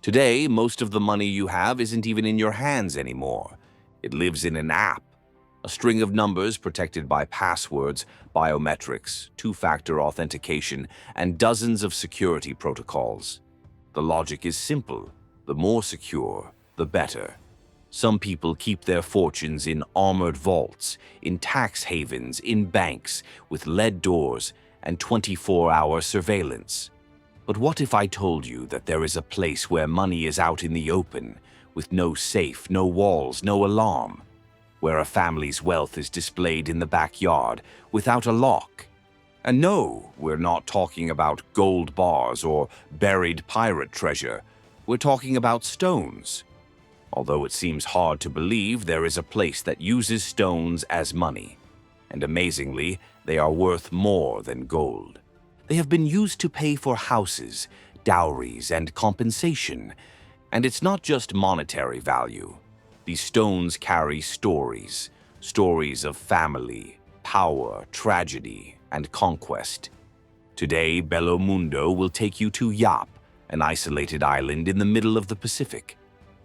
Today, most of the money you have isn't even in your hands anymore. It lives in an app, a string of numbers protected by passwords, biometrics, two-factor authentication, and dozens of security protocols. The logic is simple. The more secure, the better. Some people keep their fortunes in armored vaults, in tax havens, in banks, with lead doors and 24-hour surveillance. But what if I told you that there is a place where money is out in the open, with no safe, no walls, no alarm, where a family's wealth is displayed in the backyard without a lock? And no, we're not talking about gold bars or buried pirate treasure. We're talking about stones. Although it seems hard to believe, there is a place that uses stones as money. And amazingly, they are worth more than gold. They have been used to pay for houses, dowries, and compensation. And it's not just monetary value. These stones carry stories, stories of family, power, tragedy, and conquest. Today, Bello Mundo will take you to Yap, an isolated island in the middle of the Pacific,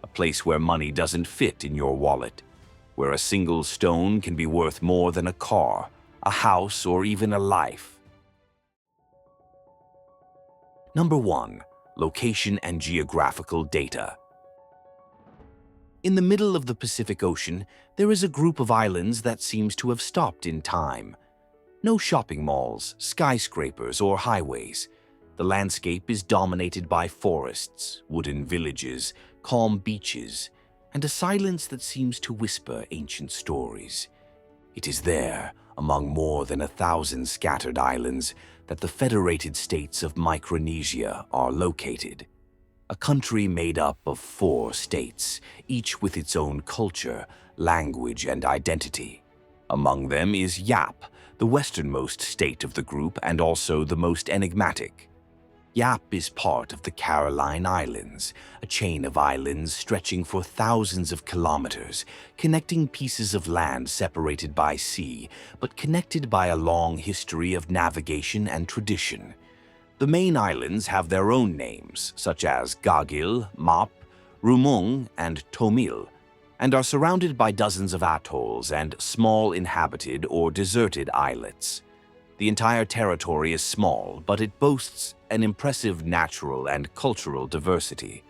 a place where money doesn't fit in your wallet, where a single stone can be worth more than a car, a house, or even a life. Number 1. Location and geographical data. In the middle of the Pacific Ocean, there is a group of islands that seems to have stopped in time. No shopping malls, skyscrapers, or highways. The landscape is dominated by forests, wooden villages, calm beaches, and a silence that seems to whisper ancient stories. It is there, among more than 1,000 scattered islands, that the federated states of Micronesia are located. A country made up of 4 states, each with its own culture, language, and identity. Among them is Yap, the westernmost state of the group and also the most enigmatic. Yap is part of the Caroline Islands, a chain of islands stretching for thousands of kilometers, connecting pieces of land separated by sea, but connected by a long history of navigation and tradition. The main islands have their own names, such as Gagil, Map, Rumung, and Tomil, and are surrounded by dozens of atolls and small inhabited or deserted islets. The entire territory is small, but it boasts an impressive natural and cultural diversity.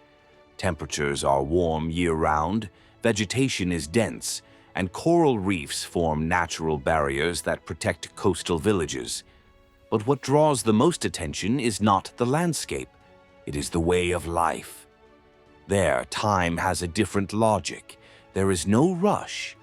Temperatures are warm year-round, vegetation is dense, and coral reefs form natural barriers that protect coastal villages. But what draws the most attention is not the landscape, it is the way of life. There, time has a different logic. There is no rush.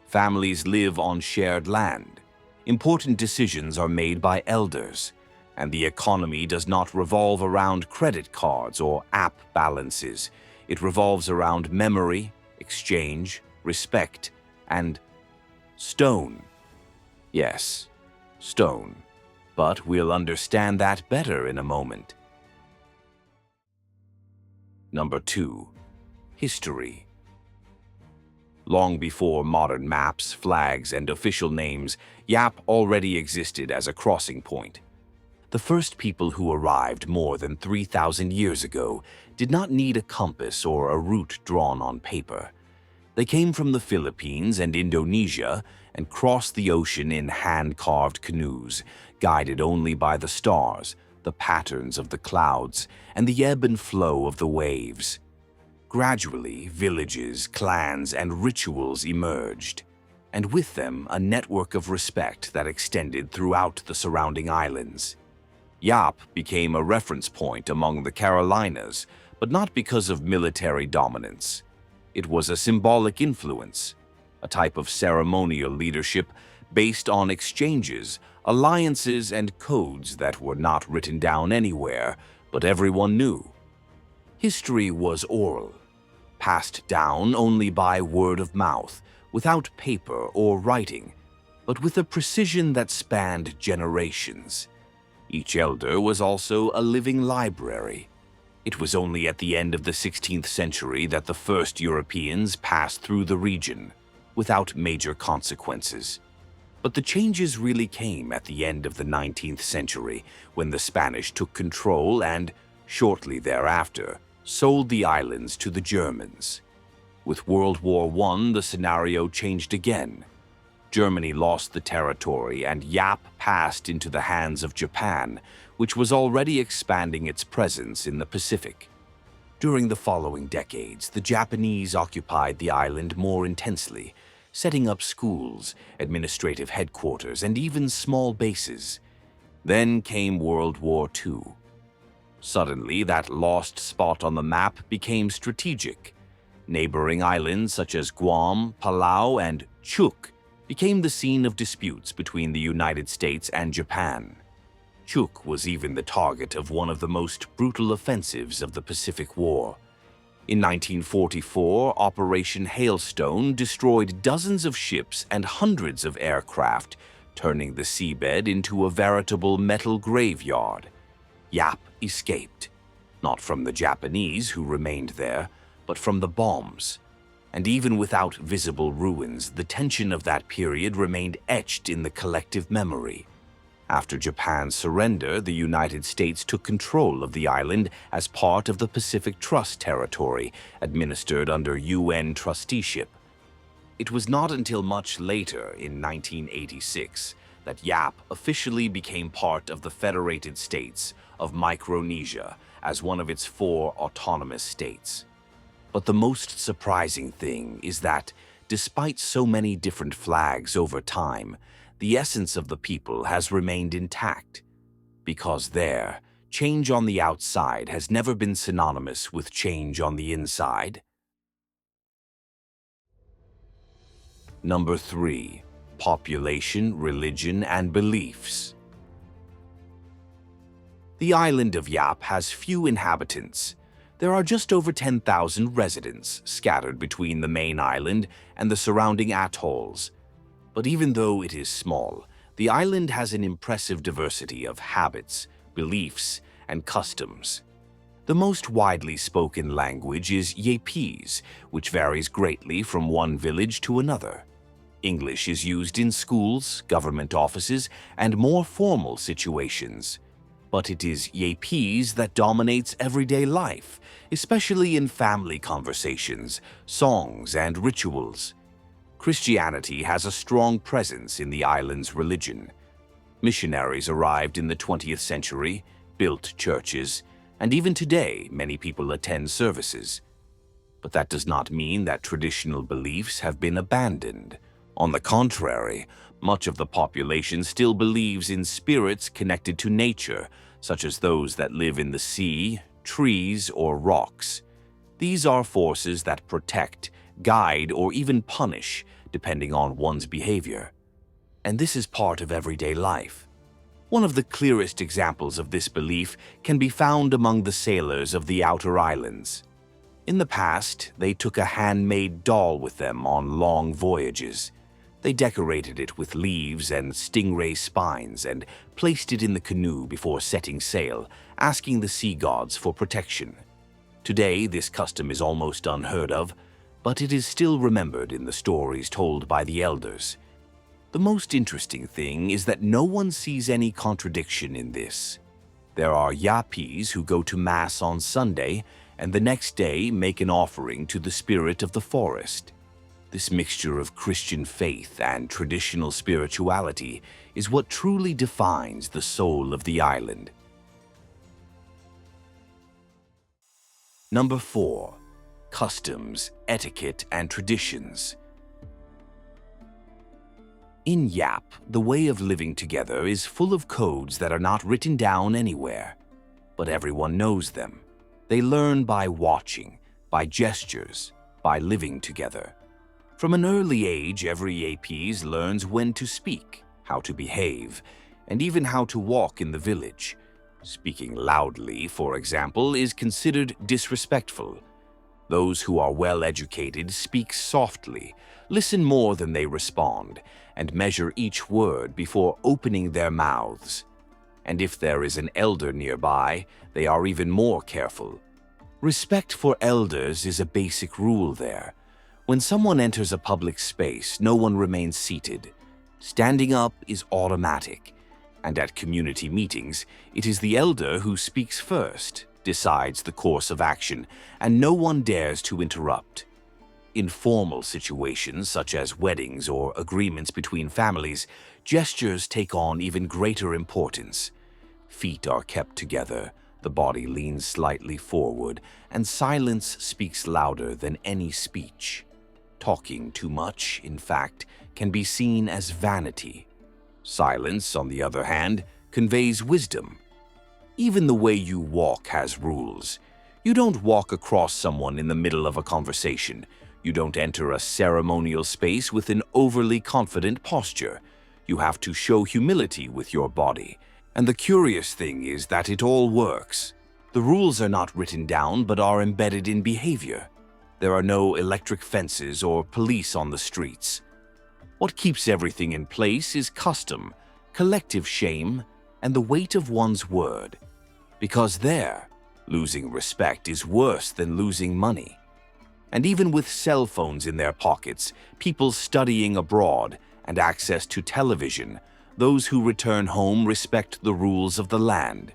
Families live on shared land. Important decisions are made by elders, and the economy does not revolve around credit cards or app balances. It revolves around memory, exchange, respect, and stone. Yes, stone. But we'll understand that better in a moment. Number 2. History. Long before modern maps, flags, and official names, Yap already existed as a crossing point. The first people who arrived more than 3,000 years ago did not need a compass or a route drawn on paper. They came from the Philippines and Indonesia and crossed the ocean in hand-carved canoes, guided only by the stars, the patterns of the clouds, and the ebb and flow of the waves. Gradually, villages, clans, and rituals emerged, and with them a network of respect that extended throughout the surrounding islands. Yap became a reference point among the Carolinas, but not because of military dominance. It was a symbolic influence, a type of ceremonial leadership based on exchanges, alliances, and codes that were not written down anywhere, but everyone knew. History was oral, passed down only by word of mouth, without paper or writing, but with a precision that spanned generations. Each elder was also a living library. It was only at the end of the 16th century that the first Europeans passed through the region, without major consequences. But the changes really came at the end of the 19th century, when the Spanish took control and, shortly thereafter, sold the islands to the Germans. With World War I, the scenario changed again. Germany lost the territory and Yap passed into the hands of Japan, which was already expanding its presence in the Pacific. During the following decades, the Japanese occupied the island more intensely, setting up schools, administrative headquarters, and even small bases. Then came World War II. Suddenly, that lost spot on the map became strategic. Neighboring islands such as Guam, Palau, and Chuuk became the scene of disputes between the United States and Japan. Chuuk was even the target of one of the most brutal offensives of the Pacific War. In 1944, Operation Hailstone destroyed dozens of ships and hundreds of aircraft, turning the seabed into a veritable metal graveyard. Yap escaped, not from the Japanese who remained there, but from the bombs. And even without visible ruins, the tension of that period remained etched in the collective memory. After Japan's surrender, the United States took control of the island as part of the Pacific Trust Territory, administered under UN trusteeship. It was not until much later, in 1986, that Yap officially became part of the Federated States of Micronesia as one of its 4 autonomous states. But the most surprising thing is that, despite so many different flags over time, the essence of the people has remained intact. Because there, change on the outside has never been synonymous with change on the inside. Number 3. Population, religion, and beliefs. The island of Yap has few inhabitants. There are just over 10,000 residents scattered between the main island and the surrounding atolls. But even though it is small, the island has an impressive diversity of habits, beliefs, and customs. The most widely spoken language is Yapese, which varies greatly from one village to another. English is used in schools, government offices, and more formal situations. But it is Yapese that dominates everyday life, especially in family conversations, songs, and rituals. Christianity has a strong presence in the island's religion. Missionaries arrived in the 20th century, built churches, and even today many people attend services. But that does not mean that traditional beliefs have been abandoned. On the contrary, much of the population still believes in spirits connected to nature, such as those that live in the sea, trees, or rocks. These are forces that protect, guide, or even punish, depending on one's behavior. And this is part of everyday life. One of the clearest examples of this belief can be found among the sailors of the outer islands. In the past, they took a handmade doll with them on long voyages. They decorated it with leaves and stingray spines and placed it in the canoe before setting sail, asking the sea gods for protection. Today, this custom is almost unheard of, but it is still remembered in the stories told by the elders. The most interesting thing is that no one sees any contradiction in this. There are Yapese who go to Mass on Sunday and the next day make an offering to the spirit of the forest. This mixture of Christian faith and traditional spirituality is what truly defines the soul of the island. Number 4. Customs, etiquette, and traditions. In Yap, the way of living together is full of codes that are not written down anywhere, but everyone knows them. They learn by watching, by gestures, by living together. From an early age, every Yapese learns when to speak, how to behave, and even how to walk in the village. Speaking loudly, for example, is considered disrespectful. Those who are well-educated speak softly, listen more than they respond, and measure each word before opening their mouths. And if there is an elder nearby, they are even more careful. Respect for elders is a basic rule there. When someone enters a public space, no one remains seated. Standing up is automatic, and at community meetings, it is the elder who speaks first. decides the course of action, and no one dares to interrupt. In formal situations such as weddings or agreements between families, gestures take on even greater importance. Feet are kept together, the body leans slightly forward, and silence speaks louder than any speech. Talking too much, in fact, can be seen as vanity. Silence, on the other hand, conveys wisdom. Even the way you walk has rules. You don't walk across someone in the middle of a conversation. You don't enter a ceremonial space with an overly confident posture. You have to show humility with your body. And the curious thing is that it all works. The rules are not written down but are embedded in behavior. There are no electric fences or police on the streets. What keeps everything in place is custom, collective shame, and the weight of one's word. Because there, losing respect is worse than losing money. And even with cell phones in their pockets, people studying abroad, and access to television, those who return home respect the rules of the land.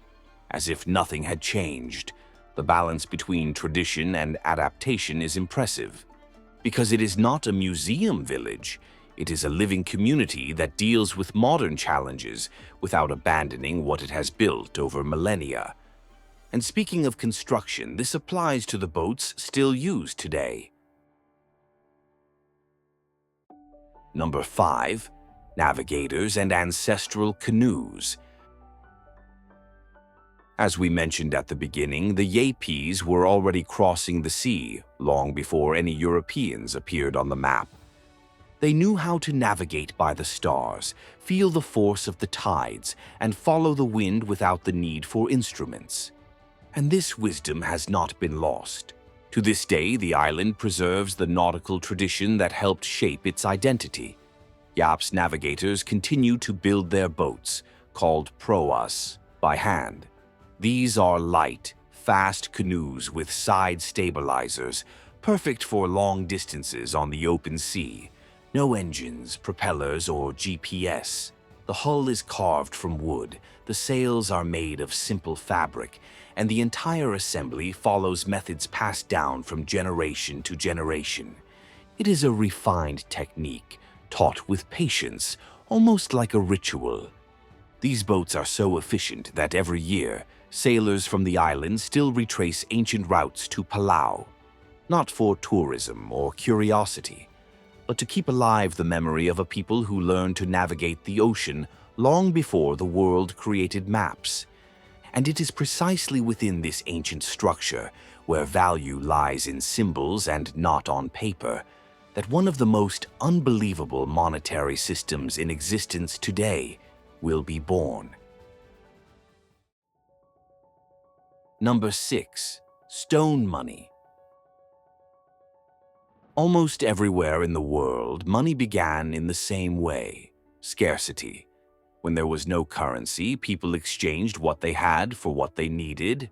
As if nothing had changed, the balance between tradition and adaptation is impressive. Because it is not a museum village, it is a living community that deals with modern challenges without abandoning what it has built over millennia. And speaking of construction, this applies to the boats still used today. Number 5. Navigators and ancestral canoes. As we mentioned at the beginning, the Yapes were already crossing the sea long before any Europeans appeared on the map. They knew how to navigate by the stars, feel the force of the tides, and follow the wind without the need for instruments. And this wisdom has not been lost. To this day, the island preserves the nautical tradition that helped shape its identity. Yap's navigators continue to build their boats, called proas, by hand. These are light, fast canoes with side stabilizers, perfect for long distances on the open sea. No engines, propellers, or GPS. The hull is carved from wood, the sails are made of simple fabric, and the entire assembly follows methods passed down from generation to generation. It is a refined technique, taught with patience, almost like a ritual. These boats are so efficient that every year, sailors from the island still retrace ancient routes to Palau, not for tourism or curiosity, but to keep alive the memory of a people who learned to navigate the ocean long before the world created maps. And it is precisely within this ancient structure, where value lies in symbols and not on paper, that one of the most unbelievable monetary systems in existence today will be born. Number 6. Stone money. Almost everywhere in the world, money began in the same way: scarcity. When there was no currency, people exchanged what they had for what they needed.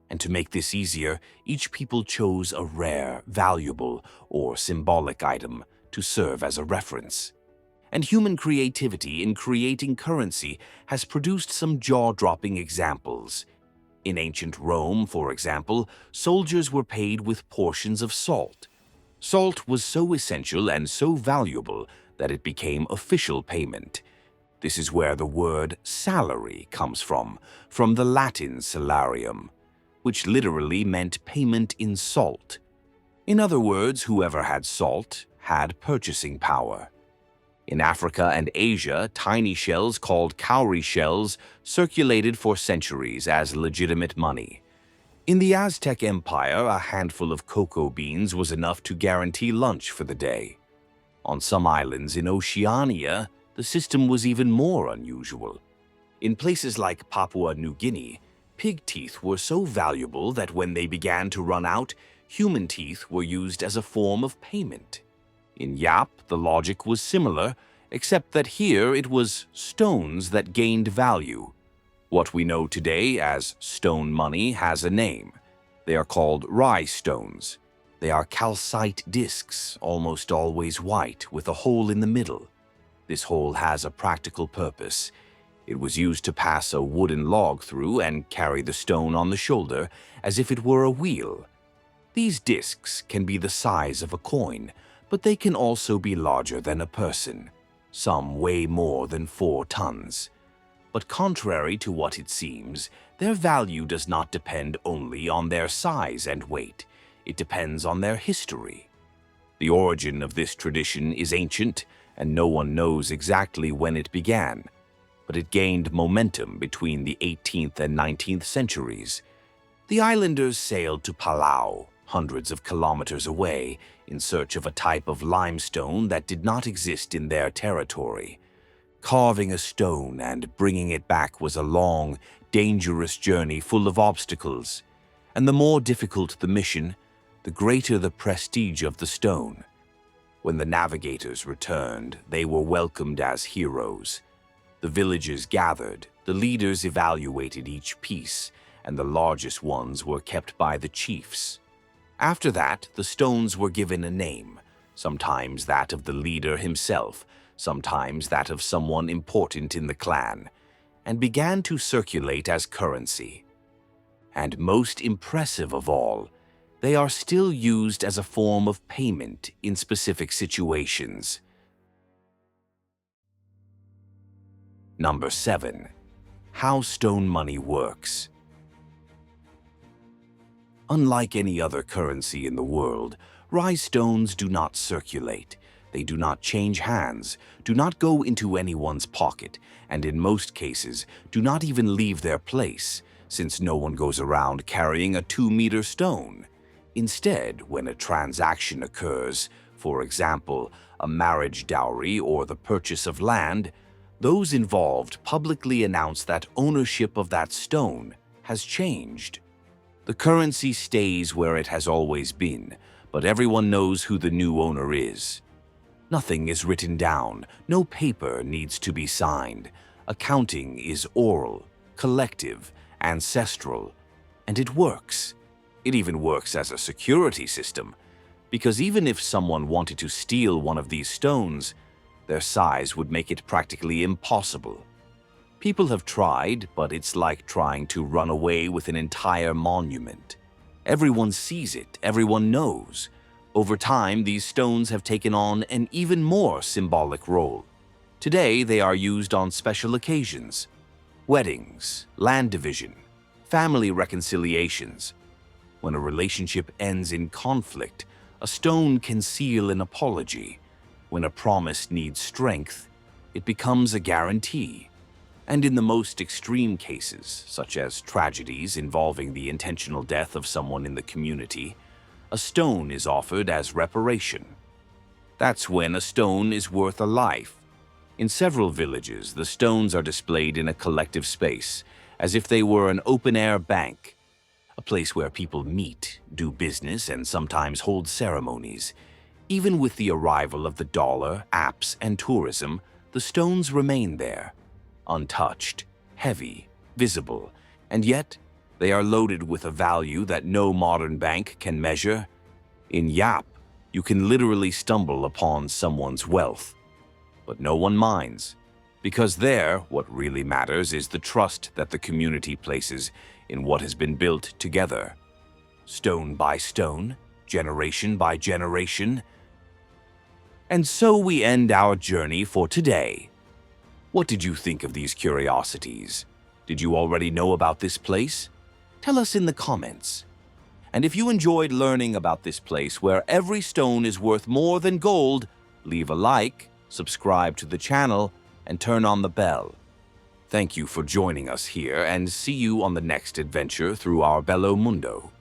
And to make this easier, each people chose a rare, valuable, or symbolic item to serve as a reference. And human creativity in creating currency has produced some jaw-dropping examples. In ancient Rome, for example, soldiers were paid with portions of salt. Salt was so essential and so valuable that it became official payment. This is where the word salary comes from the Latin salarium, which literally meant payment in salt. In other words, whoever had salt had purchasing power. In Africa and Asia, tiny shells called cowrie shells circulated for centuries as legitimate money. In the Aztec Empire, a handful of cocoa beans was enough to guarantee lunch for the day. On some islands in Oceania, the system was even more unusual. In places like Papua New Guinea, pig teeth were so valuable that when they began to run out, human teeth were used as a form of payment. In Yap, the logic was similar, except that here it was stones that gained value. What we know today as stone money has a name. They are called rye stones. They are calcite discs, almost always white, with a hole in the middle. This hole has a practical purpose. It was used to pass a wooden log through and carry the stone on the shoulder as if it were a wheel. These discs can be the size of a coin, but they can also be larger than a person. Some weigh more than 4 tons. But contrary to what it seems, their value does not depend only on their size and weight. It depends on their history. The origin of this tradition is ancient, and no one knows exactly when it began, but it gained momentum between the 18th and 19th centuries. The islanders sailed to Palau, hundreds of kilometers away, in search of a type of limestone that did not exist in their territory. Carving a stone and bringing it back was a long, dangerous journey full of obstacles, and the more difficult the mission, the greater the prestige of the stone. When the Navigators returned, they were welcomed as heroes. The villagers gathered, the leaders evaluated each piece, and the largest ones were kept by the chiefs. After that, the stones were given a name, sometimes that of the leader himself, sometimes that of someone important in the clan, and began to circulate as currency. And most impressive of all, they are still used as a form of payment in specific situations. Number 7. How stone money works. Unlike any other currency in the world, rice stones do not circulate. They do not change hands, do not go into anyone's pocket, and in most cases do not even leave their place, since no one goes around carrying a 2-meter stone. Instead, when a transaction occurs, for example, a marriage dowry or the purchase of land, those involved publicly announce that ownership of that stone has changed. The currency stays where it has always been, but everyone knows who the new owner is. Nothing is written down, no paper needs to be signed. Accounting is oral, collective, ancestral, and it works. It even works as a security system, because even if someone wanted to steal one of these stones, their size would make it practically impossible. People have tried, but it's like trying to run away with an entire monument. Everyone sees it, everyone knows. Over time, these stones have taken on an even more symbolic role. Today, they are used on special occasions: weddings, land division, family reconciliations. When a relationship ends in conflict, a stone can seal an apology. When a promise needs strength, it becomes a guarantee. And in the most extreme cases, such as tragedies involving the intentional death of someone in the community, a stone is offered as reparation. That's when a stone is worth a life. In several villages, the stones are displayed in a collective space, as if they were an open-air bank, a place where people meet, do business, and sometimes hold ceremonies. Even with the arrival of the dollar, apps, and tourism, the stones remain there, untouched, heavy, visible, and yet they are loaded with a value that no modern bank can measure. In Yap, you can literally stumble upon someone's wealth. But no one minds, because there, what really matters is the trust that the community places in what has been built together. Stone by stone, generation by generation. And so we end our journey for today. What did you think of these curiosities? Did you already know about this place? Tell us in the comments. And if you enjoyed learning about this place where every stone is worth more than gold, leave a like, subscribe to the channel, and turn on the bell. Thank you for joining us here, and see you on the next adventure through our Bello Mundo.